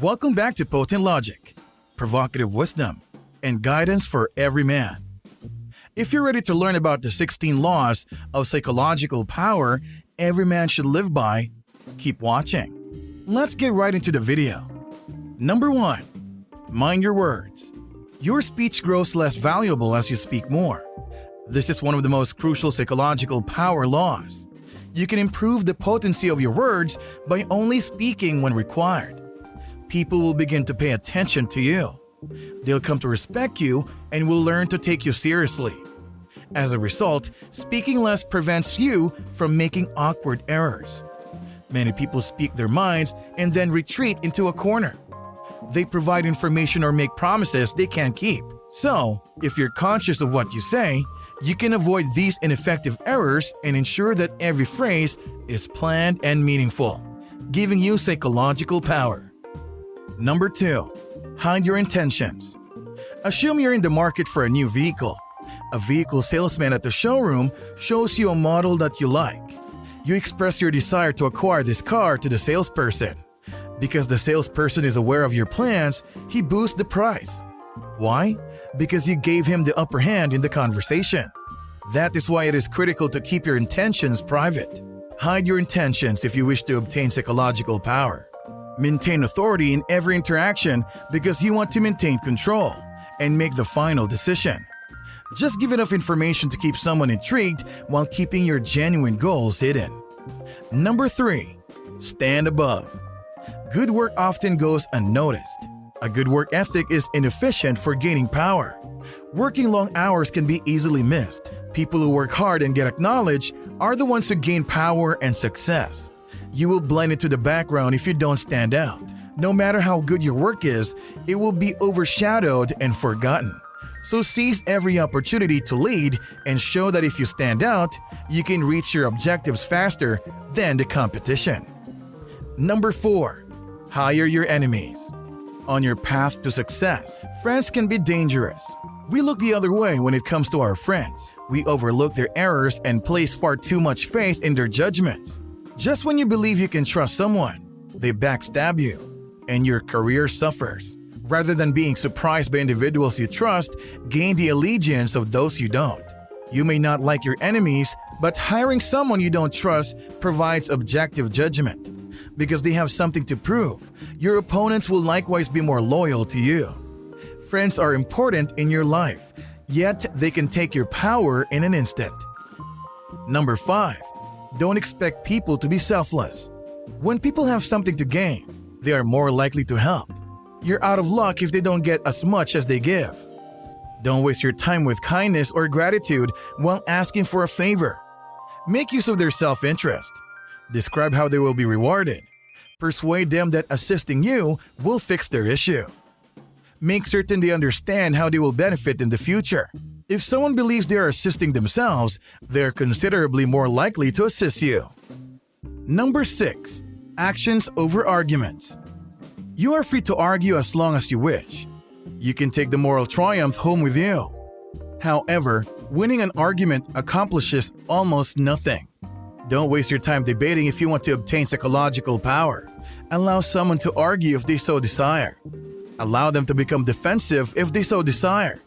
Welcome back to Potent Logic, provocative wisdom, and guidance for every man. If you're ready to learn about the 16 laws of psychological power every man should live by, keep watching. Let's get right into the video. Number 1. Mind your words. Your speech grows less valuable as you speak more. This is one of the most crucial psychological power laws. You can improve the potency of your words by only speaking when required. People will begin to pay attention to you. They'll come to respect you and will learn to take you seriously. As a result, speaking less prevents you from making awkward errors. Many people speak their minds and then retreat into a corner. They provide information or make promises they can't keep. So, if you're conscious of what you say, you can avoid these ineffective errors and ensure that every phrase is planned and meaningful, giving you psychological power. Number 2. Hide your intentions. Assume you're in the market for a new vehicle. A vehicle salesman at the showroom shows you a model that you like. You express your desire to acquire this car to the salesperson. Because the salesperson is aware of your plans, he boosts the price. Why? Because you gave him the upper hand in the conversation. That is why it is critical to keep your intentions private. Hide your intentions if you wish to obtain psychological power. Maintain authority in every interaction because you want to maintain control and make the final decision. Just give enough information to keep someone intrigued while keeping your genuine goals hidden. Number 3. Stand above. Good work often goes unnoticed. A good work ethic is inefficient for gaining power. Working long hours can be easily missed. People who work hard and get acknowledged are the ones who gain power and success. You will blend into the background if you don't stand out. No matter how good your work is, it will be overshadowed and forgotten. So seize every opportunity to lead and show that if you stand out, you can reach your objectives faster than the competition. Number 4. Hire your enemies. On your path to success, friends can be dangerous. We look the other way when it comes to our friends. We overlook their errors and place far too much faith in their judgments. Just when you believe you can trust someone, they backstab you, and your career suffers. Rather than being surprised by individuals you trust, gain the allegiance of those you don't. You may not like your enemies, but hiring someone you don't trust provides objective judgment. Because they have something to prove, your opponents will likewise be more loyal to you. Friends are important in your life, yet they can take your power in an instant. Number 5. Don't expect people to be selfless. When people have something to gain, they are more likely to help. You're out of luck if they don't get as much as they give. Don't waste your time with kindness or gratitude while asking for a favor. Make use of their self-interest. Describe how they will be rewarded. Persuade them that assisting you will fix their issue. Make certain they understand how they will benefit in the future. If someone believes they are assisting themselves, they are considerably more likely to assist you. Number 6. Actions over arguments. You are free to argue as long as you wish. You can take the moral triumph home with you. However, winning an argument accomplishes almost nothing. Don't waste your time debating if you want to obtain psychological power. Allow someone to argue if they so desire. Allow them to become defensive if they so desire.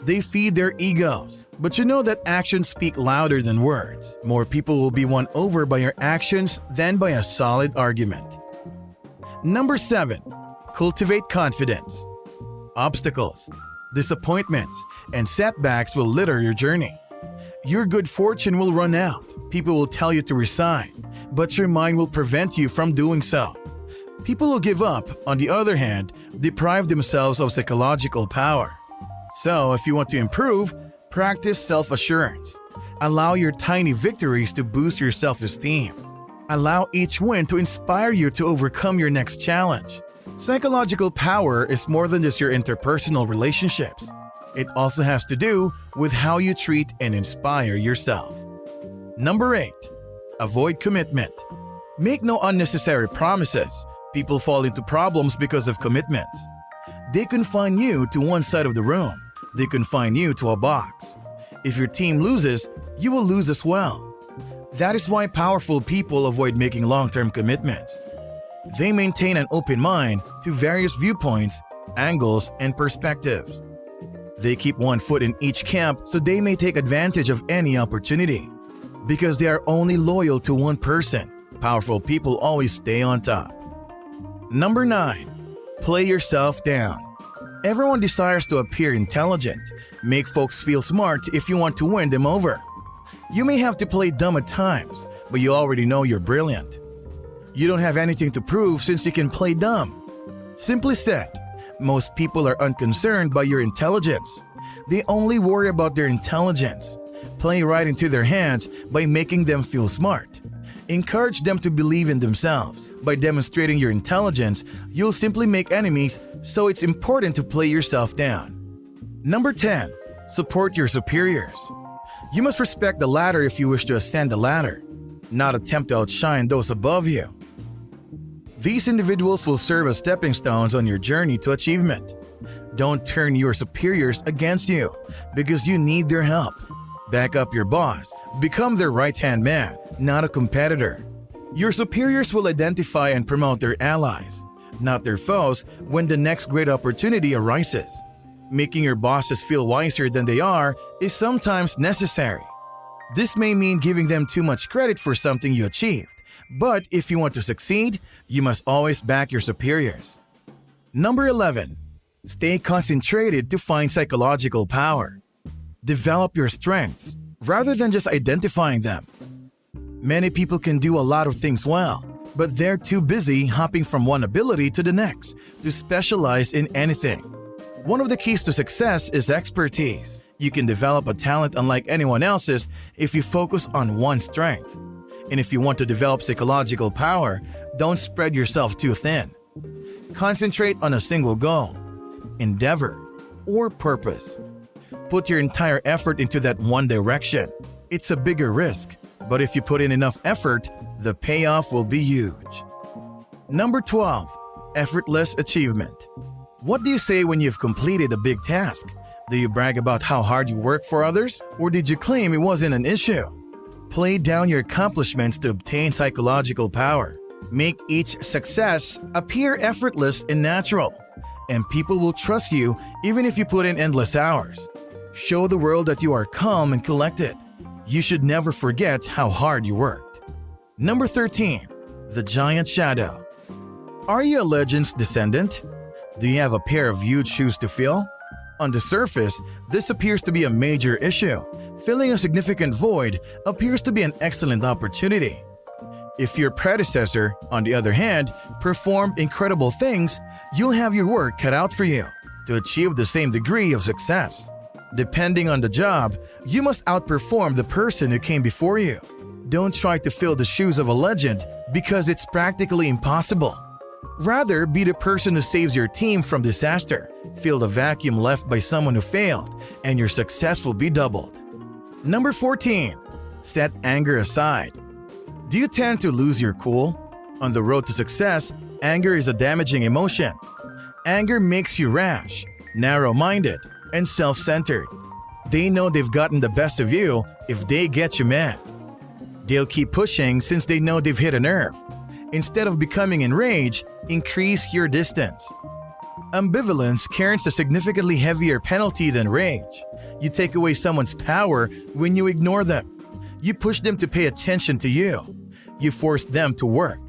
They feed their egos, but you know that actions speak louder than words. More people will be won over by your actions than by a solid argument. Number 7. Cultivate confidence. Obstacles, disappointments, and setbacks will litter your journey. Your good fortune will run out. People will tell you to resign, but your mind will prevent you from doing so. People who give up, on the other hand, deprive themselves of psychological power. So, if you want to improve, practice self-assurance. Allow your tiny victories to boost your self-esteem. Allow each win to inspire you to overcome your next challenge. Psychological power is more than just your interpersonal relationships. It also has to do with how you treat and inspire yourself. Number 8. Avoid commitment. Make no unnecessary promises. People fall into problems because of commitments. They confine you to one side of the room. They confine you to a box. If your team loses, you will lose as well. That is why powerful people avoid making long-term commitments. They maintain an open mind to various viewpoints, angles, and perspectives. They keep one foot in each camp so they may take advantage of any opportunity. Because they are only loyal to one person, powerful people always stay on top. Number 9. Play yourself down. Everyone desires to appear intelligent. Make folks feel smart if you want to win them over. You may have to play dumb at times, but you already know you're brilliant. You don't have anything to prove since you can play dumb. Simply said, most people are unconcerned by your intelligence. They only worry about their intelligence. Play right into their hands by making them feel smart. Encourage them to believe in themselves. By demonstrating your intelligence, you'll simply make enemies, so it's important to play yourself down. Number 10. Support your superiors. You must respect the ladder if you wish to ascend the ladder, not attempt to outshine those above you. These individuals will serve as stepping stones on your journey to achievement. Don't turn your superiors against you because you need their help. Back up your boss. Become their right-hand man, not a competitor. Your superiors will identify and promote their allies, not their foes, when the next great opportunity arises. Making your bosses feel wiser than they are is sometimes necessary. This may mean giving them too much credit for something you achieved, but if you want to succeed, you must always back your superiors. Number 11. Stay concentrated to find psychological power. Develop your strengths rather than just identifying them. Many people can do a lot of things well, but they're too busy hopping from one ability to the next to specialize in anything. One of the keys to success is expertise. You can develop a talent unlike anyone else's if you focus on one strength. And if you want to develop psychological power, don't spread yourself too thin. Concentrate on a single goal, endeavor, or purpose. Put your entire effort into that one direction. It's a bigger risk, but if you put in enough effort, the payoff will be huge. Number 12. Effortless achievement. What do you say when you've completed a big task? Do you brag about how hard you work for others, or did you claim it wasn't an issue? Play down your accomplishments to obtain psychological power. Make each success appear effortless and natural, and people will trust you even if you put in endless hours. Show the world that you are calm and collected. You should never forget how hard you worked. Number 13. The giant shadow. Are you a legend's descendant? Do you have a pair of huge shoes to fill? On the surface, this appears to be a major issue. Filling a significant void appears to be an excellent opportunity. If your predecessor, on the other hand, performed incredible things, you'll have your work cut out for you to achieve the same degree of success. Depending on the job, you must outperform the person who came before you. Don't try to fill the shoes of a legend because it's practically impossible. Rather, be the person who saves your team from disaster. Fill the vacuum left by someone who failed, and your success will be doubled. Number 14. Set anger aside. Do you tend to lose your cool? On the road to success, anger is a damaging emotion. Anger makes you rash, narrow-minded, and self-centered. They know they've gotten the best of you if they get you mad. They'll keep pushing since they know they've hit a nerve. Instead of becoming enraged, increase your distance. Ambivalence carries a significantly heavier penalty than rage. You take away someone's power when you ignore them. You push them to pay attention to you. You force them to work.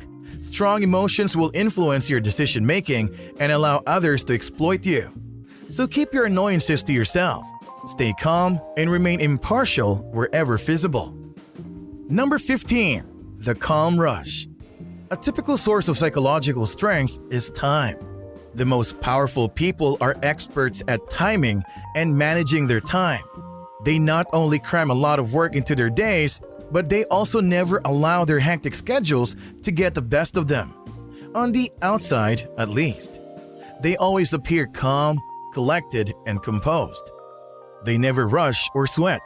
Strong emotions will influence your decision-making and allow others to exploit you. So keep your annoyances to yourself. Stay calm and remain impartial wherever feasible. Number 15. The calm rush. A typical source of psychological strength is time. The most powerful people are experts at timing and managing their time. They not only cram a lot of work into their days, but they also never allow their hectic schedules to get the best of them. On the outside, at least. They always appear calm, collected, and composed. They never rush or sweat.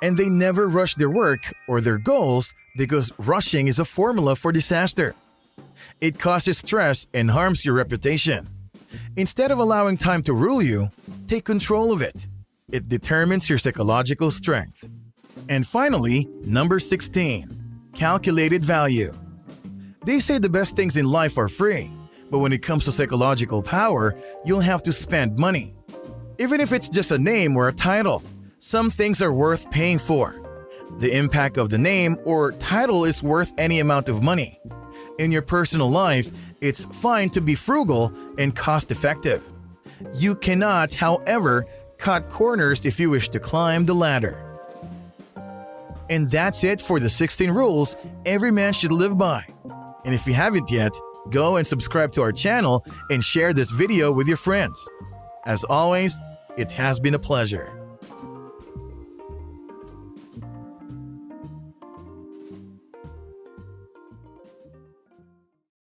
And they never rush their work or their goals because rushing is a formula for disaster. It causes stress and harms your reputation. Instead of allowing time to rule you, take control of it. It determines your psychological strength. And finally, number 16. Calculated value. They say the best things in life are free, but when it comes to psychological power, you'll have to spend money. Even if it's just a name or a title, some things are worth paying for. The impact of the name or title is worth any amount of money. In your personal life, it's fine to be frugal and cost-effective. You cannot, however, cut corners if you wish to climb the ladder. And that's it for the 16 rules every man should live by. And if you haven't yet, go and subscribe to our channel and share this video with your friends. As always, it has been a pleasure.